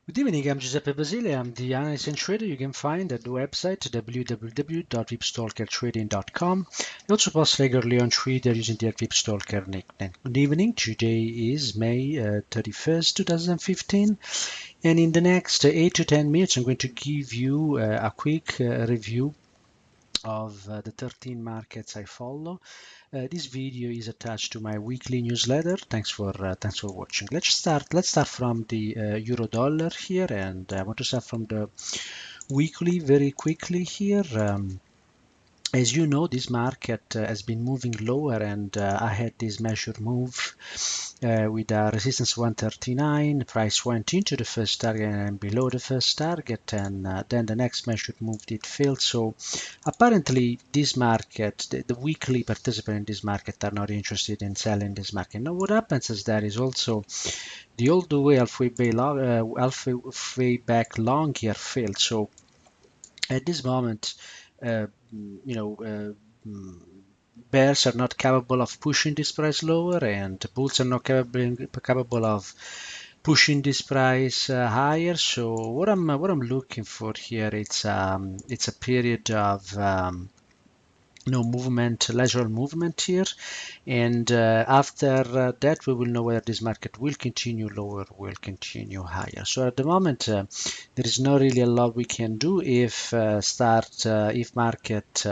Good evening, I'm Giuseppe Basile. I'm the analyst and trader you can find at the website www.vipstalkertrading.com. I also post regularly on Twitter using the @vipstalker nickname. Good evening. Today is May 31st, 2015. And in the next 8 to 10 minutes, I'm going to give you a quick review of the 13 markets I follow. This video is attached to my weekly newsletter. Thanks for watching. Let's start from the euro dollar here, and I want to start from the weekly very quickly here. As you know, this market has been moving lower, and I had this measure move with a resistance 139. Price went into the first target and below the first target, and then the next measure move did fail. So apparently this market, the weekly participants in this market are not interested in selling this market. Now what happens is there is also the all the way halfway back long here failed. So at this moment, uh, you know, bears are not capable of pushing this price lower, and bulls are not capable of pushing this price higher. So what I'm looking for here, it's a period of movement, lateral movement here, and after that we will know whether this market will continue lower, will continue higher. So at the moment there is not really a lot we can do. If market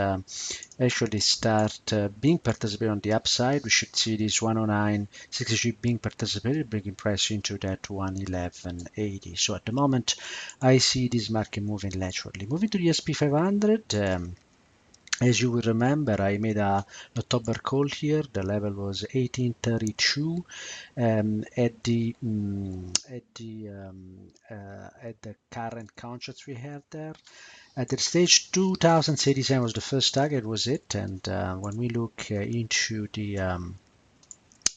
actually start being participated on the upside, we should see this 109.63 being participated, bringing price into that 111.80. So at the moment I see this market moving laterally. Moving to the S&P 500, as you will remember, I made an October call here. The level was 1832 at the current contracts we have there. At the stage 2087 was the first target, was it? And when we look into the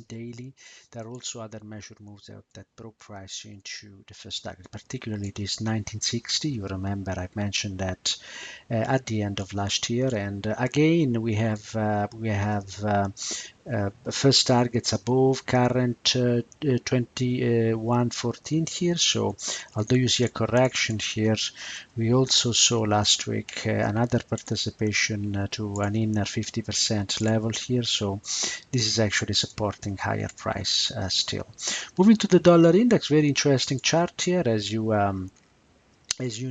daily, there are also other measure moves that brought price into the first target, particularly this 1960. You remember I mentioned that at the end of last year, and again we have first targets above current 2114 here. So although you see a correction here, we also saw last week another participation to an inner 50% level here. So this is actually supporting higher price still. Moving to the dollar index, very interesting chart here. As you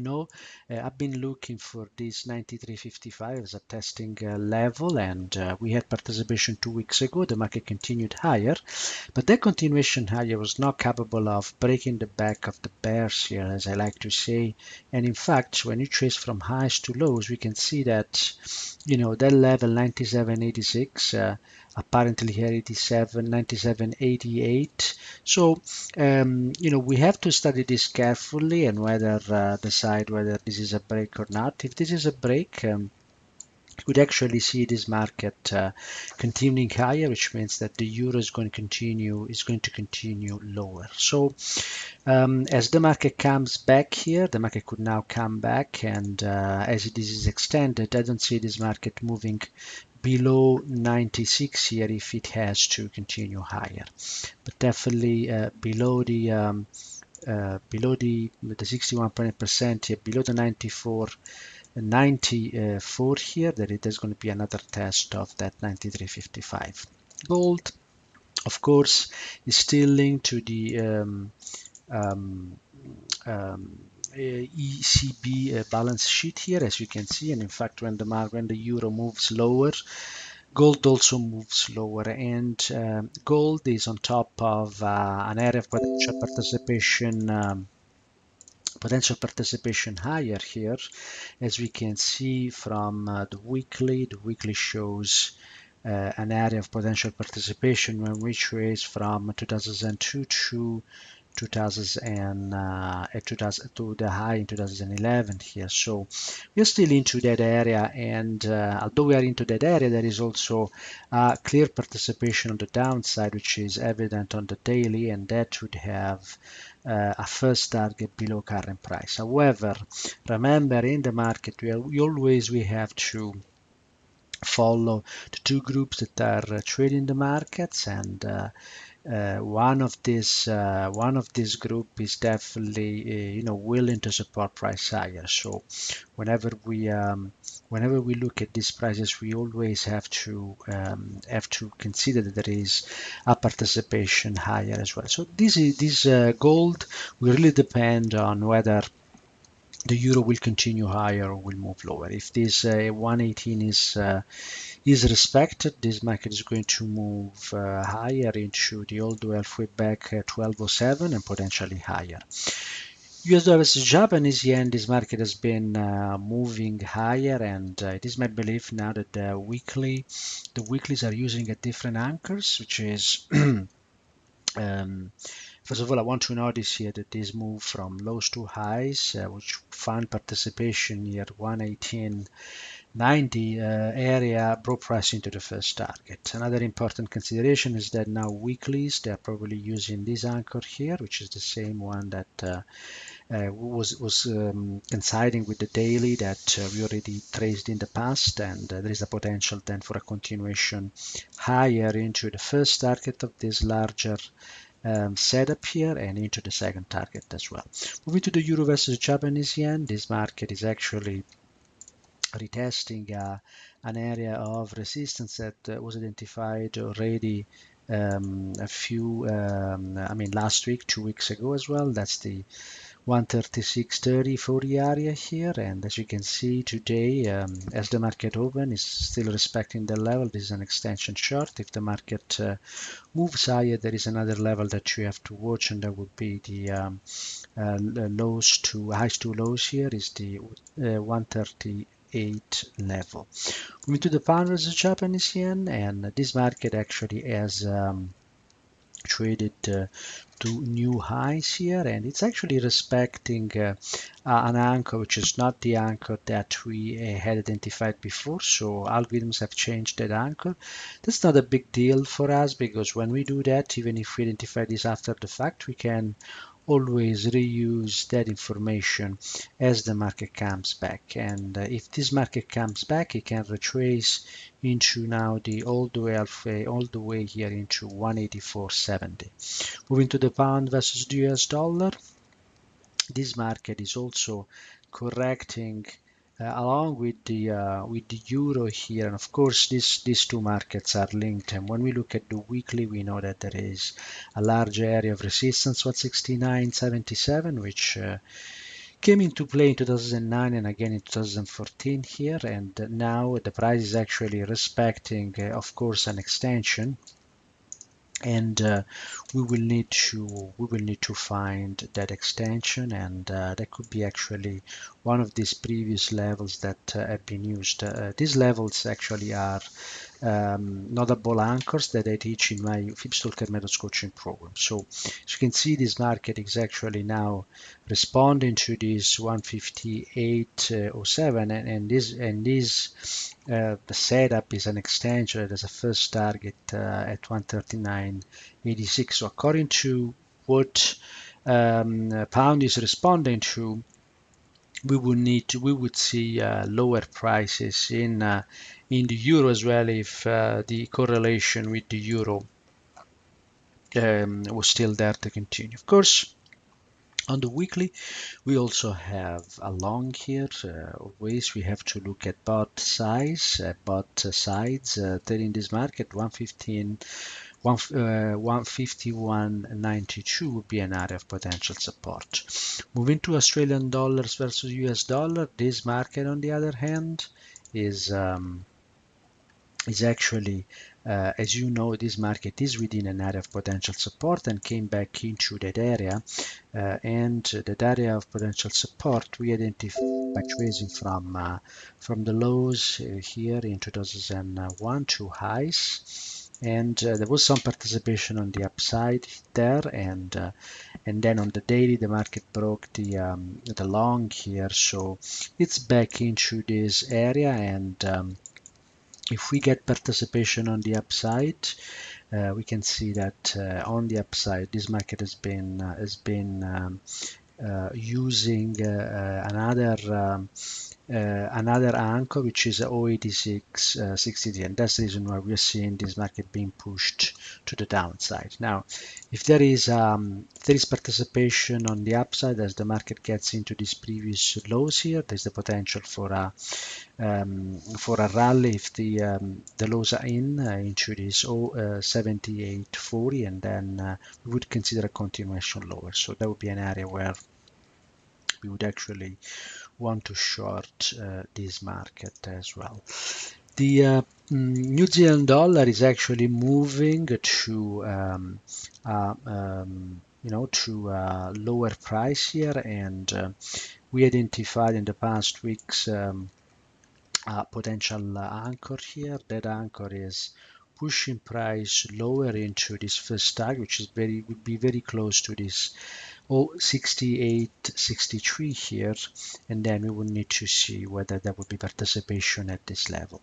know, I've been looking for this 93.55 as a testing level, and we had participation 2 weeks ago. The market continued higher, but that continuation higher was not capable of breaking the back of the bears here, as I like to say. And in fact, when you trace from highs to lows, we can see that, that level 97.86, apparently here 97.88. So we have to study this carefully and decide whether this is a break or not. If this is a break, you could actually see this market continuing higher, which means that the euro is going to continue lower. So as the market comes back here, the market could now come back, and as this is extended, I don't see this market moving below 96 here if it has to continue higher, but definitely below the 61% here, below the 94 here, there's going to be another test of that 93.55. Gold, of course, is still linked to the ECB balance sheet here, as you can see. And in fact, when the euro moves lower, gold also moves lower, and gold is on top of an area of potential participation higher here, as we can see from the weekly. The weekly shows an area of potential participation when we trace from 2002 to 2000 to the high in 2011 here. So we're still into that area, and although we are into that area, there is also a clear participation on the downside, which is evident on the daily, and that would have a first target below current price. However, remember, in the market we have to follow the two groups that are trading the markets, and one of this group is definitely willing to support price higher. So whenever we look at these prices, we always have to consider that there is a participation higher as well. So this gold will really depend on whether the euro will continue higher or will move lower. If this 118 is respected, this market is going to move higher into the old 12-week back 1207 and potentially higher. US dollar versus Japanese yen, this market has been moving higher, and it is my belief now that the weeklies are using a different anchors, which is first of all, I want to notice here that this move from lows to highs, which found participation near 118.90 area, brought price into the first target. Another important consideration is that now weeklies, they are probably using this anchor here, which is the same one that was coinciding with the daily that we already traced in the past, and there is a potential then for a continuation higher into the first target of this larger setup here and into the second target as well. Moving to the euro versus Japanese yen, this market is actually retesting an area of resistance that was identified already last week, 2 weeks ago as well. That's the 136.30 40 area here, and as you can see today, as the market open, is still respecting the level. This is an extension short. If the market moves higher, there is another level that you have to watch, and that would be the highs to lows here is the 138 level. Moving to the pound versus Japanese yen, and this market actually has traded to new highs here, and it's actually respecting an anchor which is not the anchor that we had identified before. So algorithms have changed that anchor. That's not a big deal for us, because when we do that, even if we identify this after the fact, we can always reuse that information as the market comes back. And if this market comes back, it can retrace into now all the way here into 184.70. Moving to the pound versus the US dollar, this market is also correcting along with the euro here, and of course these two markets are linked. And when we look at the weekly, we know that there is a large area of resistance, 169.77, which came into play in 2009 and again in 2014 here, and now the price is actually respecting, of course, an extension. And we will need to find that extension, and that could be actually one of these previous levels that have been used. These levels actually are notable anchors that I teach in my Fibstalker Methods coaching program. So as you can see, this market is actually now responding to this 158.07, and this the setup is an extension. There's a first target at 139.86. So according to what pound is responding to, we would see lower prices in the euro as well if the correlation with the euro was still there to continue. Of course, on the weekly, we also have a long here. Always we have to look at both sides trading this market. 151.92 would be an area of potential support. Moving to Australian dollars versus US dollar, this market on the other hand is actually, as you know, this market is within an area of potential support and came back into that area. And that area of potential support we identified by tracing from the lows here in 2001 to highs. And there was some participation on the upside there, and then on the daily the market broke the long here, so it's back into this area. And if we get participation on the upside, we can see that on the upside this market has been using another another anchor, which is 0.8663, and that's the reason why we're seeing this market being pushed to the downside. Now, if there is participation on the upside as the market gets into these previous lows here, there's the potential for a rally if the lows are into this 78.40, and then we would consider a continuation lower. So that would be an area where we would actually want to short this market as well. The New Zealand dollar is actually moving to lower price here, and we identified in the past weeks potential anchor here. That anchor is pushing price lower into this first target, which is would be very close to this 68.63 here, and then we would need to see whether there would be participation at this level.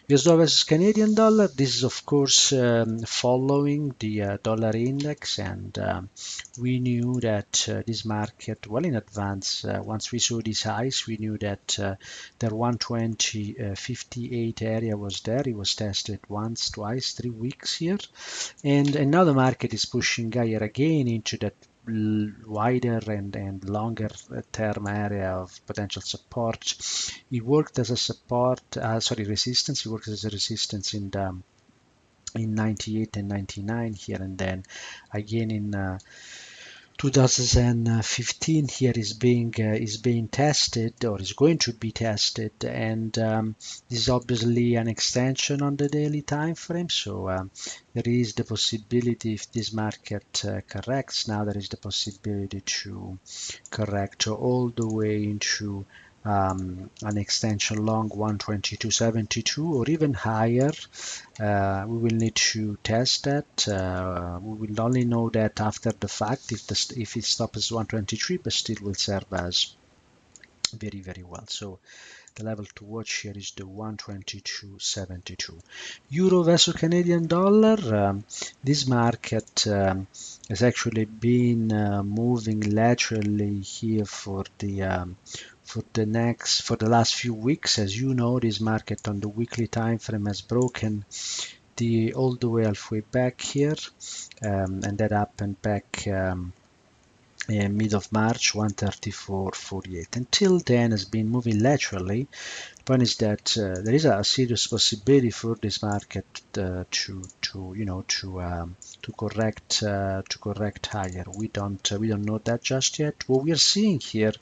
US dollar versus Canadian dollar. This is of course following the dollar index, and we knew that this market well in advance. Once we saw these highs, we knew that the 120.58 area was there. It was tested once, twice, 3 weeks here, and now the market is pushing higher again into that wider and longer term area of potential support. It worked as a resistance. It worked as a resistance in 98 and 99 here, and then again in 2015 here is being tested, or is going to be tested, and this is obviously an extension on the daily time frame. So there is the possibility, if this market corrects now, there is the possibility to correct all the way into an extension long 122.72 or even higher. We will need to test that. We will only know that after the fact if it stops 123, but still will serve as very, very well. So the level to watch here is the 122.72. Euro versus Canadian dollar. This market has actually been moving laterally here for the last few weeks. As you know, this market on the weekly time frame has broken all the way halfway back here, and that happened back mid of March, 134.48. Until then has been moving laterally. The point is that there is a serious possibility for this market to correct higher. We don't know that just yet. What we are seeing here,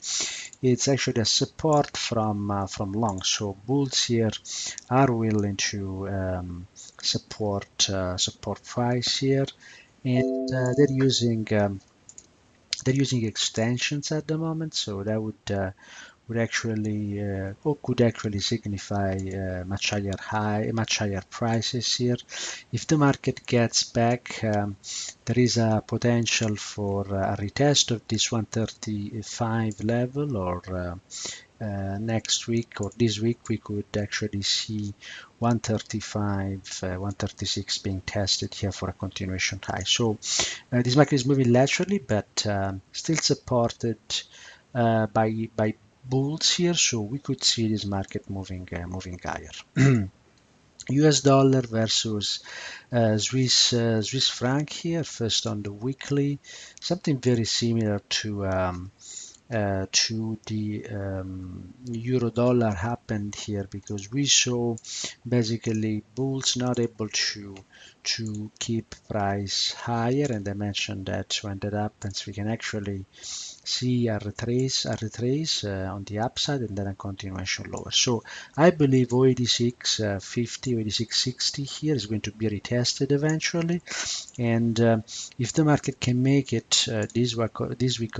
it's actually a support from long. So bulls here are willing to support price here, and they're using extensions at the moment, so that would actually or could actually signify much higher prices here. If the market gets back, there is a potential for a retest of this 135 level, or next week or this week we could actually see 135, 136 being tested here for a continuation high. So this market is moving laterally, but still supported by bulls here, so we could see this market moving higher. US dollar versus Swiss franc here. First on the weekly, something very similar to the euro dollar happened here, because we saw basically bulls not able to keep price higher, and I mentioned that when that happens we can actually see a retrace on the upside, and then a continuation lower. So I believe 0.8650, 0.8660 here is going to be retested eventually, and if the market can make it this week or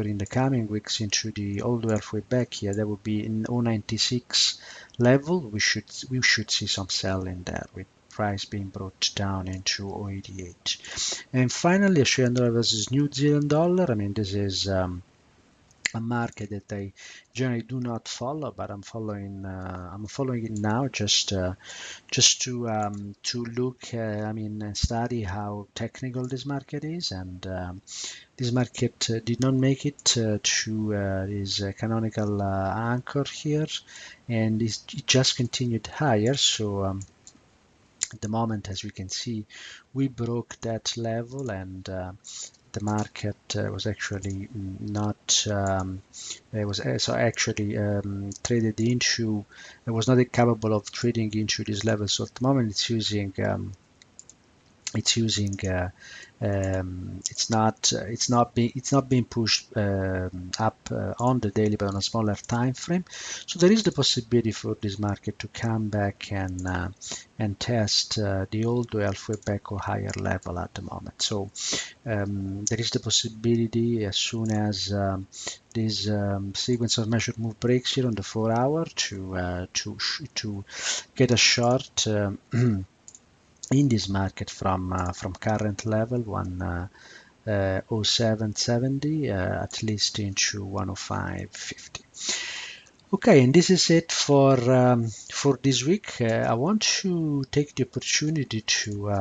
in the coming weeks into the all the way back here, that would be in 0.96 level. We should see some selling there, with price being brought down into 0.88. And finally, Australian dollar versus New Zealand dollar. I mean, this is a market that I generally do not follow, but I'm following it now just to look, study how technical this market is, and this market did not make it to this canonical anchor here, and it just continued higher. So at the moment, as we can see, we broke that level, and the market was actually not it was so actually traded into, it was not capable of trading into this level. So at the moment it's not being pushed up on the daily, but on a smaller time frame. So there is the possibility for this market to come back and test the old 12-week back or higher level at the moment. So there is the possibility, as soon as this sequence of measured move breaks here on the 4-hour, to get a short in this market from current level 107.70 at least into 105.50. Okay, and this is it for this week. I want to take the opportunity to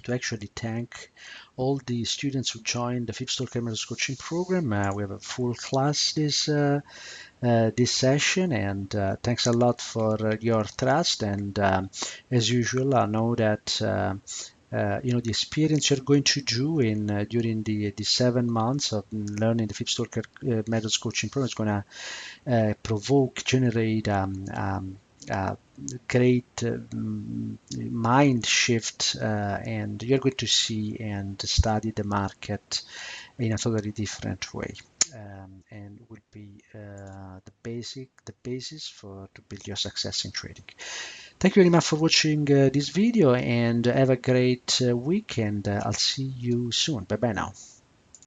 actually thank all the students who joined the FIPS Methods Coaching Program. We have a full class this session, and thanks a lot for your trust. And as usual, I know that the experience you're going to do in during the 7 months of learning the FIPS Methods Coaching Program is going to generate great mind shift, and you're going to see and study the market in a totally different way, and will be the basis to build your success in trading. Thank you very much for watching this video, and have a great week, and I'll see you soon. Bye bye now.